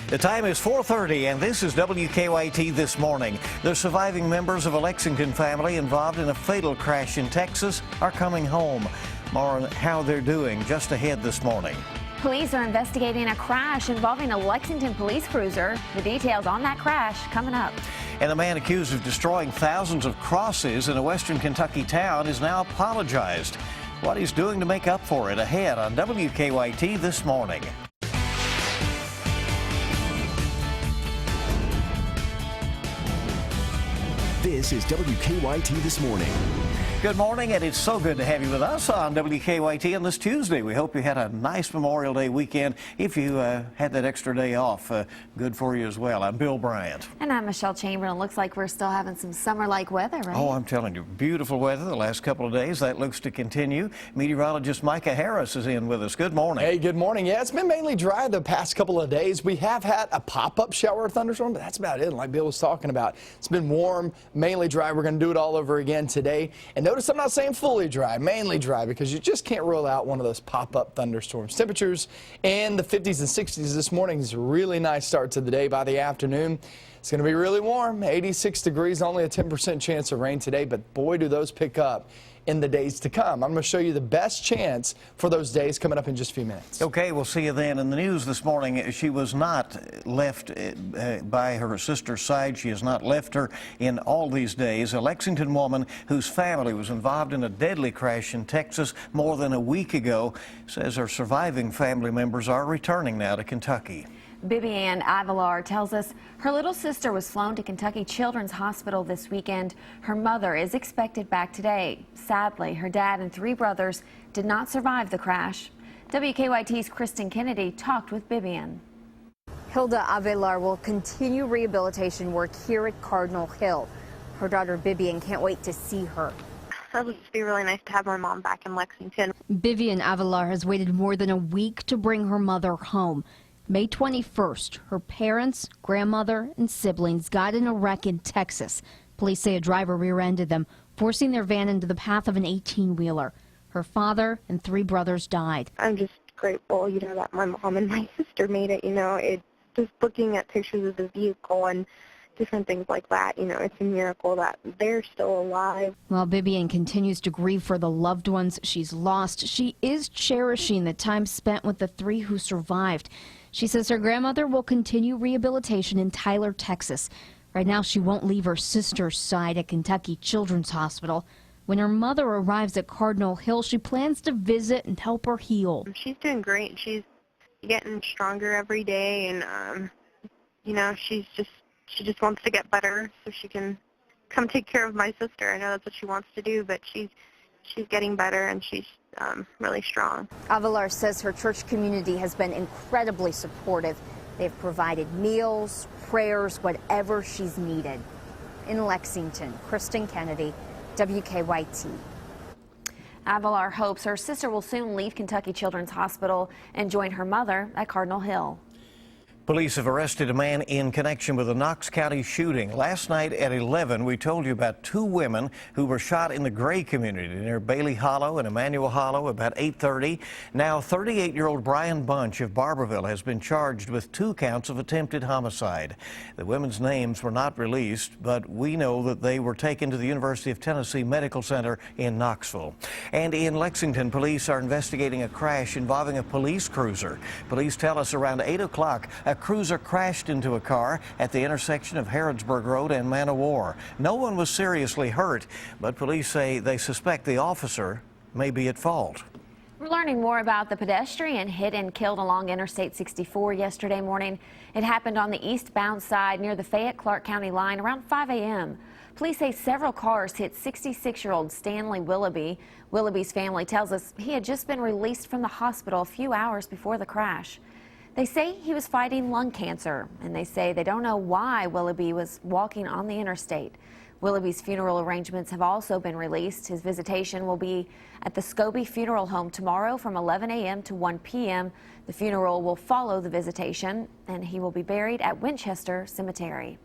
The time is 4:30 and this is WKYT This Morning. The surviving members of a Lexington family involved in a fatal crash in Texas are coming home. More on how they're doing just ahead this morning. Police are investigating a crash involving a Lexington police cruiser. The details on that crash coming up. And the man accused of destroying thousands of crosses in a western Kentucky town is now apologized. What he's doing to make up for it ahead on WKYT This Morning. This is WKYT This Morning. Good morning, and it's so good to have you with us on WKYT on this Tuesday. We hope you had a nice Memorial Day weekend. If you had that extra day off, good for you as well. I'm Bill Bryant. And I'm Michelle Chamberlain. Looks like we're still having some summer-like weather, right? Oh, I'm telling you, beautiful weather the last couple of days. That looks to continue. Meteorologist Micah Harris is in with us. Good morning. Hey, good morning. Yeah, it's been mainly dry the past couple of days. We have had a pop-up shower or thunderstorm, but that's about it, like Bill was talking about. It's been warm, mainly dry. We're going to do it all over again today. And notice I'm not saying fully dry, mainly dry, because you just can't rule out one of those pop-up thunderstorms. Temperatures in the 50s and 60s this morning is a really nice start to the day. By the afternoon, it's going to be really warm, 86 degrees, only a 10% chance of rain today, but boy, do those pick up in the days to come. I'm going to show you the best chance for those days coming up in just a few minutes. Okay, we'll see you then. In the news this morning, she was not left by her sister's side. She has not left her in all these days. A Lexington woman whose family was involved in a deadly crash in Texas more than a week ago says her surviving family members are returning now to Kentucky. Bibianne Avalar tells us her little sister was flown to Kentucky Children's Hospital this weekend. Her mother is expected back today. Sadly, her dad and 3 brothers did not survive the crash. WKYT's Kristen Kennedy talked with Bibianne. Hilda Avelar will continue rehabilitation work here at Cardinal Hill. Her daughter Bibianne can't wait to see her. It would just be really nice to have my mom back in Lexington. Bibianne Avalar has waited more than a week to bring her mother home. May 21st, her parents, grandmother, and siblings got in a wreck in Texas. Police say a driver rear-ended them, forcing their van into the path of an 18-wheeler. Her father and 3 brothers died. I'm just grateful, that my mom and my sister made it, It's just looking at pictures of the vehicle and different things like that, it's a miracle that they're still alive. While Bibianne continues to grieve for the loved ones she's lost, she is cherishing the time spent with the 3 who survived. She says her grandmother will continue rehabilitation in Tyler, Texas. Right now, she won't leave her sister's side at Kentucky Children's Hospital. When her mother arrives at Cardinal Hill, she plans to visit and help her heal. She's doing great. She's getting stronger every day, and she just wants to get better so she can come take care of my sister. I know that's what she wants to do, but she's getting better, and she's really strong. Avalar says her church community has been incredibly supportive. They've provided meals, prayers, whatever she's needed. In Lexington, Kristen Kennedy, WKYT. Avalar hopes her sister will soon leave Kentucky Children's Hospital and join her mother at Cardinal Hill. Police have arrested a man in connection with a Knox County shooting. Last night at 11, we told you about 2 women who were shot in the Gray community near Bailey Hollow and Emmanuel Hollow about 8:30. Now, 38-year-old Brian Bunch of Barberville has been charged with 2 counts of attempted homicide. The women's names were not released, but we know that they were taken to the University of Tennessee Medical Center in Knoxville. And in Lexington, police are investigating a crash involving a police cruiser. Police tell us around 8 o'clock, a cruiser crashed into a car at the intersection of Harrodsburg Road and Man o' War. No one was seriously hurt, but police say they suspect the officer may be at fault. We're learning more about the pedestrian hit and killed along Interstate 64 yesterday morning. It happened on the eastbound side near the Fayette-Clark County line around 5 a.m. Police say several cars hit 66-year-old Stanley Willoughby. Willoughby's family tells us he had just been released from the hospital a few hours before the crash. They say he was fighting lung cancer, and they say they don't know why Willoughby was walking on the interstate. Willoughby's funeral arrangements have also been released. His visitation will be at the Scobie Funeral Home tomorrow from 11 a.m. to 1 p.m. The funeral will follow the visitation, and he will be buried at Winchester Cemetery.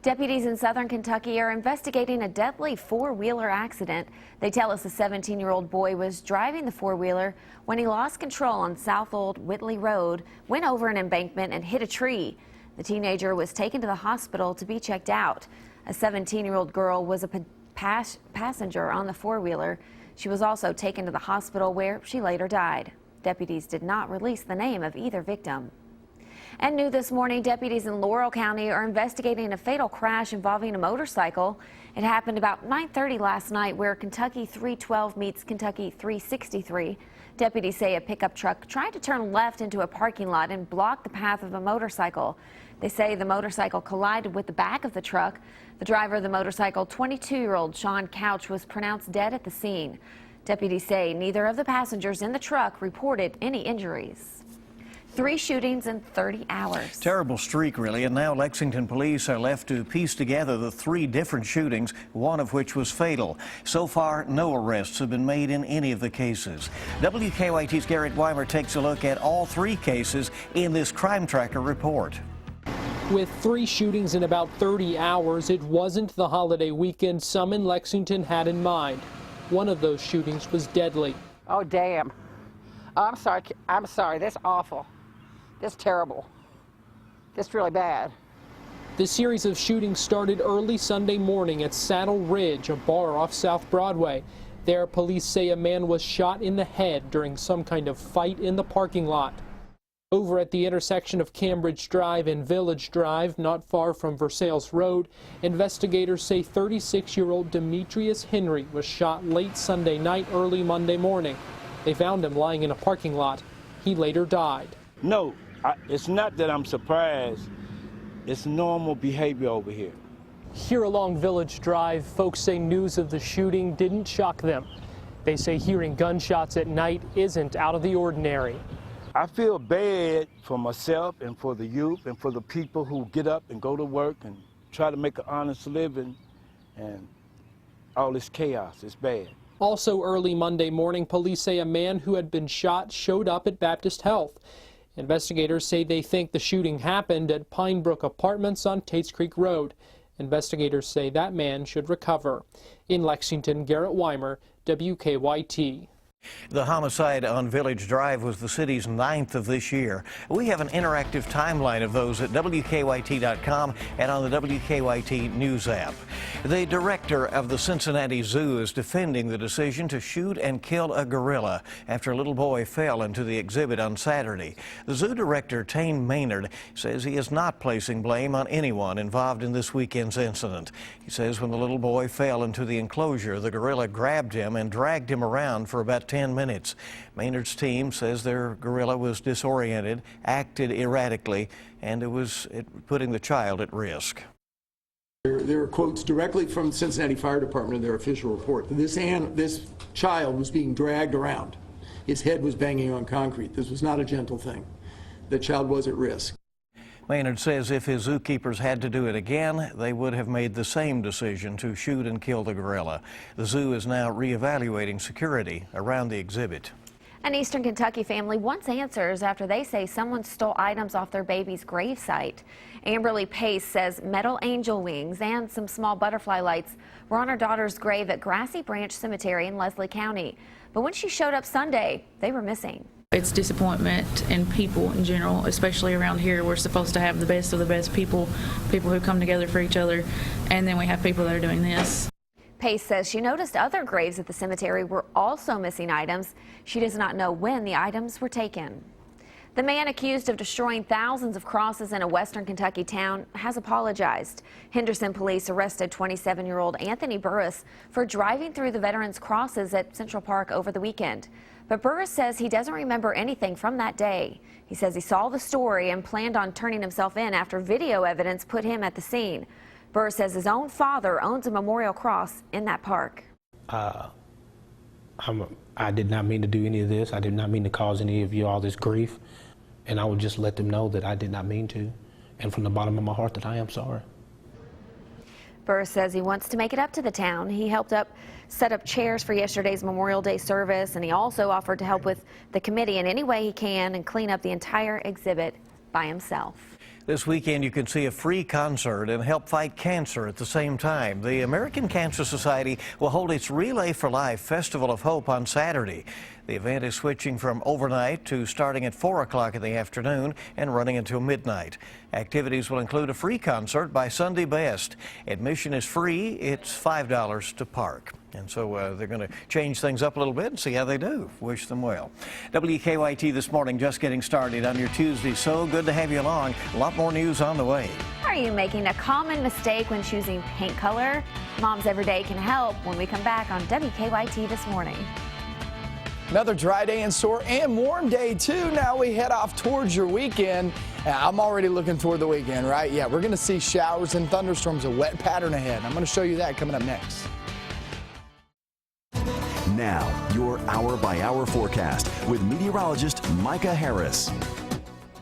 Deputies in southern Kentucky are investigating a deadly four-wheeler accident. They tell us a 17-year-old boy was driving the four-wheeler when he lost control on South Old Whitley Road, went over an embankment and hit a tree. The teenager was taken to the hospital to be checked out. A 17-year-old girl was a passenger on the four-wheeler. She was also taken to the hospital where she later died. Deputies did not release the name of either victim. And new this morning, deputies in Laurel County are investigating a fatal crash involving a motorcycle. It happened about 9:30 last night where Kentucky 312 meets Kentucky 363. Deputies say a pickup truck tried to turn left into a parking lot and block the path of a motorcycle. They say the motorcycle collided with the back of the truck. The driver of the motorcycle, 22-year-old Sean Couch, was pronounced dead at the scene. Deputies say neither of the passengers in the truck reported any injuries. 3 shootings in 30 hours. Terrible streak, really, and now Lexington police are left to piece together the 3 different shootings, one of which was fatal. So far, no arrests have been made in any of the cases. WKYT's Garrett Weimer takes a look at all 3 cases in this Crime Tracker report. With 3 shootings in about 30 hours, it wasn't the holiday weekend some in Lexington had in mind. One of those shootings was deadly. Oh, damn. Oh, I'm sorry. That's awful. That's terrible. That's really bad. The series of shootings started early Sunday morning at Saddle Ridge, a bar off South Broadway. There, police say a man was shot in the head during some kind of fight in the parking lot. Over at the intersection of Cambridge Drive and Village Drive, not far from Versailles Road, investigators say 36-year-old Demetrius Henry was shot late Sunday night, early Monday morning. They found him lying in a parking lot. He later died. No, it's not that I'm surprised. It's normal behavior over here. Here along Village Drive, folks say news of the shooting didn't shock them. They say hearing gunshots at night isn't out of the ordinary. I feel bad for myself and for the youth and for the people who get up and go to work and try to make an honest living, and all this chaos is bad. Also early Monday morning, police say a man who had been shot showed up at Baptist Health. Investigators say they think the shooting happened at Pine Brook Apartments on Tates Creek Road. Investigators say that man should recover. In Lexington, Garrett Weimer, WKYT. The homicide on Village Drive was the city's 9th of this year. We have an interactive timeline of those at WKYT.com and on the WKYT News app. The director of the Cincinnati Zoo is defending the decision to shoot and kill a gorilla after a little boy fell into the exhibit on Saturday. The zoo director, Tane Maynard, says he is not placing blame on anyone involved in this weekend's incident. He says when the little boy fell into the enclosure, the gorilla grabbed him and dragged him around for about 10 minutes. Maynard's team says their gorilla was disoriented, acted erratically, and it was putting the child at risk. There are quotes directly from the Cincinnati Fire Department in their official report. This child was being dragged around. His head was banging on concrete. This was not a gentle thing. The child was at risk. Maynard says if his zookeepers had to do it again, they would have made the same decision to shoot and kill the gorilla. The zoo is now reevaluating security around the exhibit. An Eastern Kentucky family wants answers after they say someone stole items off their baby's gravesite. Amberly Pace says metal angel wings and some small butterfly lights were on her daughter's grave at Grassy Branch Cemetery in Leslie County. But when she showed up Sunday, they were missing. It's disappointment in people in general, especially around here. We're supposed to have the best of the best people who come together for each other, and then we have people that are doing this. Pace says she noticed other graves at the cemetery were also missing items. She does not know when the items were taken. The man accused of destroying thousands of crosses in a western Kentucky town has apologized. Henderson police arrested 27-year-old Anthony Burris for driving through the veterans' crosses at Central Park over the weekend. But Burris says he doesn't remember anything from that day. He says he saw the story and planned on turning himself in after video evidence put him at the scene. Burris says his own father owns a memorial cross in that park. I did not mean to do any of this. I did not mean to cause any of you all this grief. And I would just let them know that I did not mean to. And from the bottom of my heart that I am sorry. Burris says he wants to make it up to the town. He helped set up chairs for yesterday's Memorial Day service, and he also offered to help with the committee in any way he can and clean up the entire exhibit by himself. This weekend, you can see a free concert and help fight cancer at the same time. The American Cancer Society will hold its Relay for Life Festival of Hope on Saturday. The event is switching from overnight to starting at 4 o'clock in the afternoon and running until midnight. Activities will include a free concert by Sunday Best. Admission is free. It's $5 to park. And so they're going to change things up a little bit and see how they do. Wish them well. WKYT this morning, just getting started on your Tuesday. So good to have you along. A lot more news on the way. Are you making a common mistake when choosing paint color? Moms Every Day can help when we come back on WKYT this morning. Another dry day in store and warm day too. Now we head off towards your weekend. I'm already looking toward the weekend, right? Yeah, we're going to see showers and thunderstorms, a wet pattern ahead. I'm going to show you that coming up next. Now, your hour-by-hour forecast with meteorologist Micah Harris.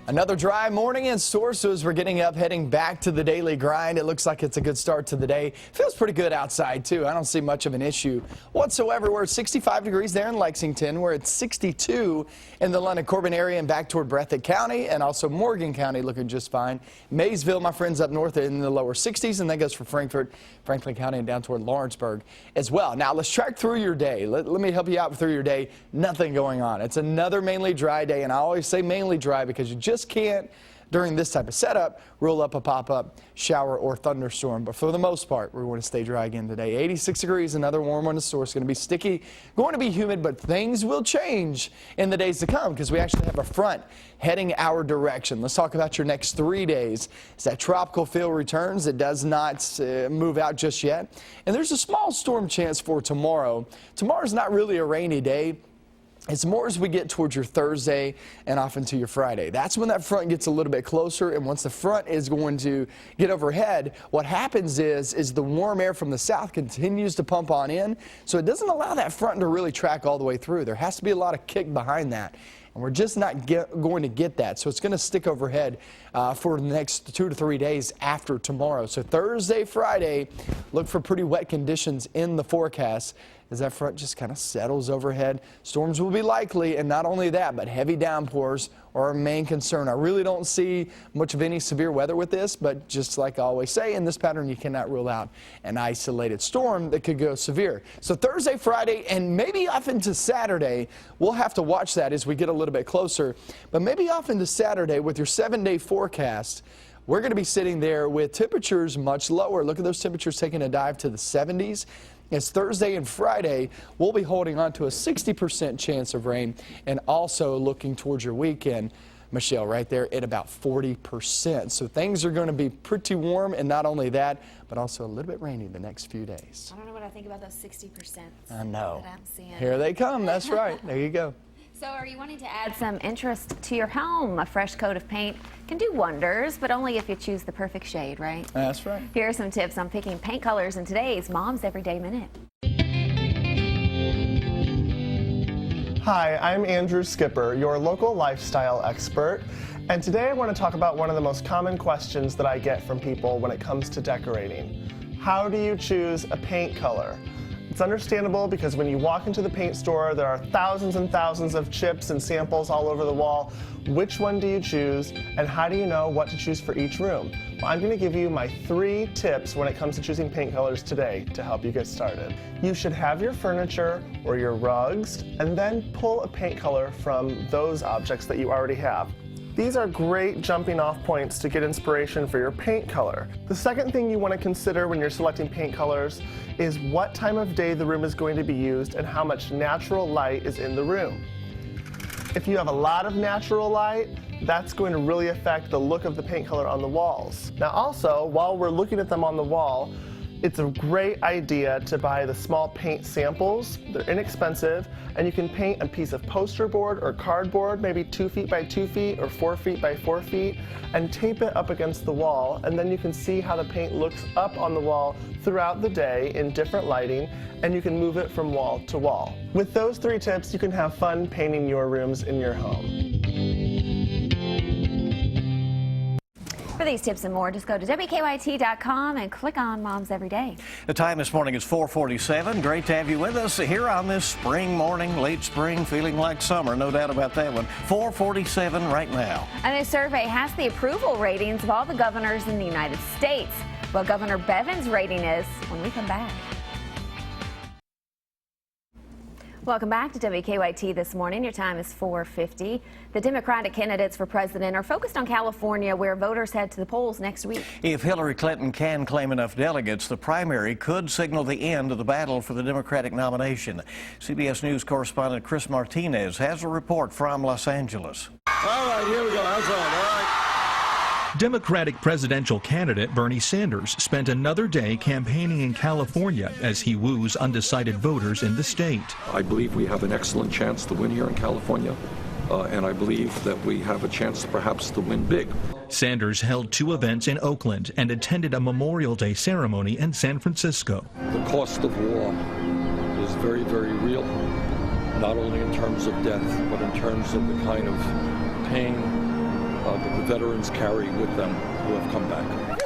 Another dry morning in store, so as we're getting up, heading back to the daily grind, it looks like it's a good start to the day. Feels pretty good outside, too. I don't see much of an issue whatsoever. We're at 65 degrees there in Lexington. We're at 62 in the London-Corbin area and back toward Breathitt County, and also Morgan County looking just fine. Maysville, my friends up north, in the lower 60s, and that goes for Frankfort, Franklin County, and down toward Lawrenceburg as well. Now, let's track through your day. Let me help you out through your day. Nothing going on. It's another mainly dry day, and I always say mainly dry because you just can't, during this type of setup, roll up a pop-up shower or thunderstorm. But for the most part, we're going to stay dry again today. 86 degrees, another warm one in store. It's going to be sticky, going to be humid, but things will change in the days to come because we actually have a front heading our direction. Let's talk about your next 3 days. As that tropical feel returns, it does not move out just yet. And there's a small storm chance for tomorrow. Tomorrow's not really a rainy day. It's more as we get towards your Thursday and off into your Friday. That's when that front gets a little bit closer, and once the front is going to get overhead, what happens is the warm air from the south continues to pump on in, so it doesn't allow that front to really track all the way through. There has to be a lot of kick behind that, and we're just not going to get that. So it's going to stick overhead for the next 2 to 3 days after tomorrow. So Thursday, Friday, look for pretty wet conditions in the forecast as that front just kind of settles overhead. Storms will be likely, and not only that, but heavy downpours are our main concern. I really don't see much of any severe weather with this, but just like I always say, in this pattern, you cannot rule out an isolated storm that could go severe. So Thursday, Friday, and maybe off into Saturday, we'll have to watch that as we get a little bit closer, but maybe off into Saturday with your 7-day forecast, we're going to be sitting there with temperatures much lower. Look at those temperatures taking a dive to the 70s. It's Thursday and Friday. We'll be holding on to a 60% chance of rain, and also looking towards your weekend, Michelle, right there at about 40%. So things are going to be pretty warm, and not only that, but also a little bit rainy the next few days. I don't know what I think about those 60%. I know. That I'm seeing. Here they come. That's right. There you go. So are you wanting to add some interest to your home? A fresh coat of paint can do wonders, but only if you choose the perfect shade, right? That's right. Here are some tips on picking paint colors in today's Mom's Everyday Minute. Hi, I'm Andrew Skipper, your local lifestyle expert, and today I want to talk about one of the most common questions that I get from people when it comes to decorating. How do you choose a paint color? It's understandable because when you walk into the paint store, there are thousands and thousands of chips and samples all over the wall. Which one do you choose, and how do you know what to choose for each room? Well, I'm going to give you my 3 tips when it comes to choosing paint colors today to help you get started. You should have your furniture or your rugs, and then pull a paint color from those objects that you already have. These are great jumping off points to get inspiration for your paint color. The second thing you want to consider when you're selecting paint colors is what time of day the room is going to be used and how much natural light is in the room. If you have a lot of natural light, that's going to really affect the look of the paint color on the walls. Now also, while we're looking at them on the wall, it's a great idea to buy the small paint samples. They're inexpensive, and you can paint a piece of poster board or cardboard, maybe 2 feet by 2 feet or 4 feet by 4 feet, and tape it up against the wall, and then you can see how the paint looks up on the wall throughout the day in different lighting, and you can move it from wall to wall. With those 3 tips, you can have fun painting your rooms in your home. For these tips and more, just go to WKYT.com and click on Moms Every Day. The time this morning is 4:47. Great to have you with us here on this spring morning, late spring, feeling like summer. No doubt about that one. 4:47 right now. A new survey has the approval ratings of all the governors in the United States. What Governor Bevin's rating is when we come back. Welcome back to WKYT this morning. Your time is 4:50. The Democratic candidates for president are focused on California, where voters head to the polls next week. If Hillary Clinton can claim enough delegates, the primary could signal the end of the battle for the Democratic nomination. CBS News correspondent Chris Martinez has a report from Los Angeles. All right, here we go. How's that? All right. Democratic presidential candidate Bernie Sanders spent another day campaigning in California as he woos undecided voters in the state. I believe we have an excellent chance to win here in California, and I believe that we have a chance perhaps to win big. Sanders held 2 events in Oakland and attended a Memorial Day ceremony in San Francisco. The cost of war is very, very real, not only in terms of death, but in terms of the kind of pain that the veterans carry with them who have come back.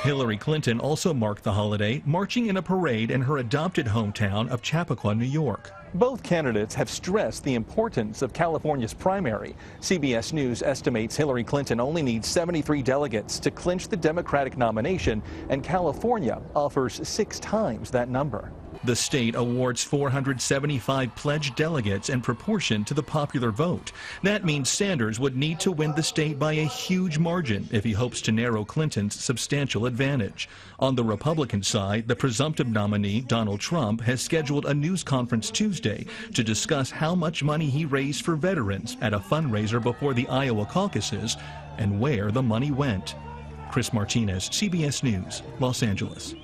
Hillary Clinton also marked the holiday marching in a parade in her adopted hometown of Chappaqua, New York. Both candidates have stressed the importance of California's primary. CBS News estimates Hillary Clinton only needs 73 delegates to clinch the Democratic nomination, and California offers 6 times that number. The state awards 475 pledged delegates in proportion to the popular vote. That means Sanders would need to win the state by a huge margin if he hopes to narrow Clinton's substantial advantage. On the Republican side, the presumptive nominee, Donald Trump, has scheduled a news conference Tuesday to discuss how much money he raised for veterans at a fundraiser before the Iowa caucuses and where the money went. Chris Martinez, CBS News, Los Angeles.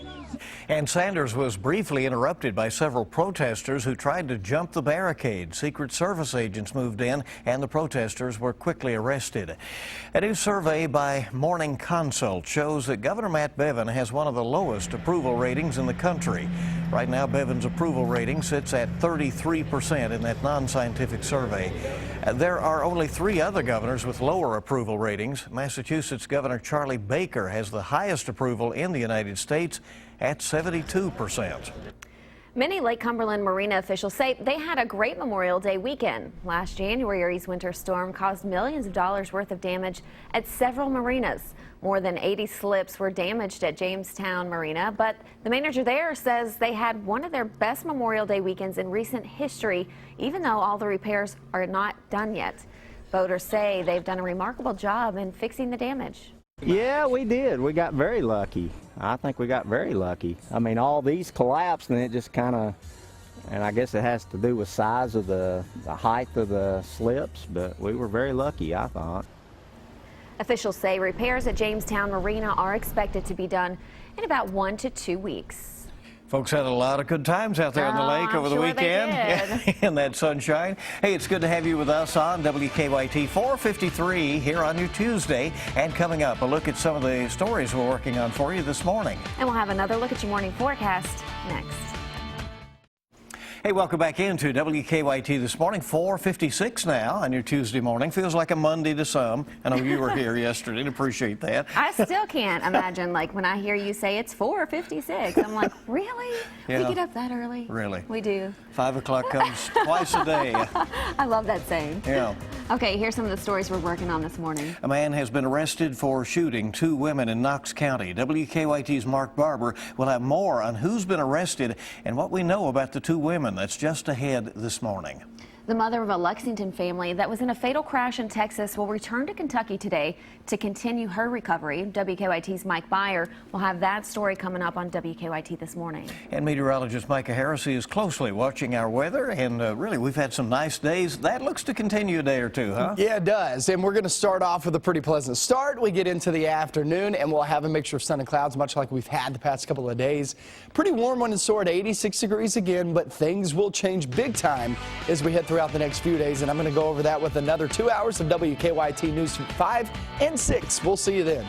And Sanders was briefly interrupted by several protesters who tried to jump the barricade. Secret Service agents moved in and the protesters were quickly arrested. A new survey by Morning Consult shows that Governor Matt Bevin has one of the lowest approval ratings in the country. Right now, Bevin's approval rating sits at 33% in that non-scientific survey. There are only 3 other governors with lower approval ratings. Massachusetts Governor Charlie Baker has the highest approval in the United States at 72%. Many Lake Cumberland Marina officials say they had a great Memorial Day weekend. Last January's winter storm caused millions of dollars worth of damage at several marinas. More than 80 slips were damaged at Jamestown Marina, but the manager there says they had one of their best Memorial Day weekends in recent history, even though all the repairs are not done yet. Boaters say they've done a remarkable job in fixing the damage. Yeah, we did. We got very lucky. I think we got very lucky. I mean, all these collapsed and it just kind of, and I guess it has to do with size of the height of the slips, but we were very lucky, I thought. Officials say repairs at Jamestown Marina are expected to be done in about 1 to 2 weeks. Folks had a lot of good times out there on the lake over the weekend in that sunshine. Hey, it's good to have you with us on WKYT 453 here on your Tuesday. And coming up, a look at some of the stories we're working on for you this morning. And we'll have another look at your morning forecast next. Hey, welcome back into WKYT this morning. 4:56 now on your Tuesday morning. Feels like a Monday to some. I know you were here yesterday, and appreciate that. I still can't imagine, like, when I hear you say it's 4:56, I'm like, really? Yeah. We get up that early? Really? We do. 5 o'clock comes twice a day. I love that saying. Yeah. Okay, here's some of the stories we're working on this morning. A man has been arrested for shooting 2 women in Knox County. WKYT's Mark Barber will have more on who's been arrested and what we know about the 2 women. That's just ahead this morning. The mother of a Lexington family that was in a fatal crash in Texas will return to Kentucky today to continue her recovery. WKYT's Mike Byer will have that story coming up on WKYT this morning. And meteorologist Micah Harris is closely watching our weather, and really we've had some nice days. That looks to continue a day or two, huh? Yeah, it does. And we're going to start off with a pretty pleasant start. We get into the afternoon and we'll have a mixture of sun and clouds, much like we've had the past couple of days. Pretty warm one in store at 86 degrees again, but things will change big time as we head throughout the next few days, and I'm going to go over that with another 2 hours of WKYT News 5 and 6. We'll see you then.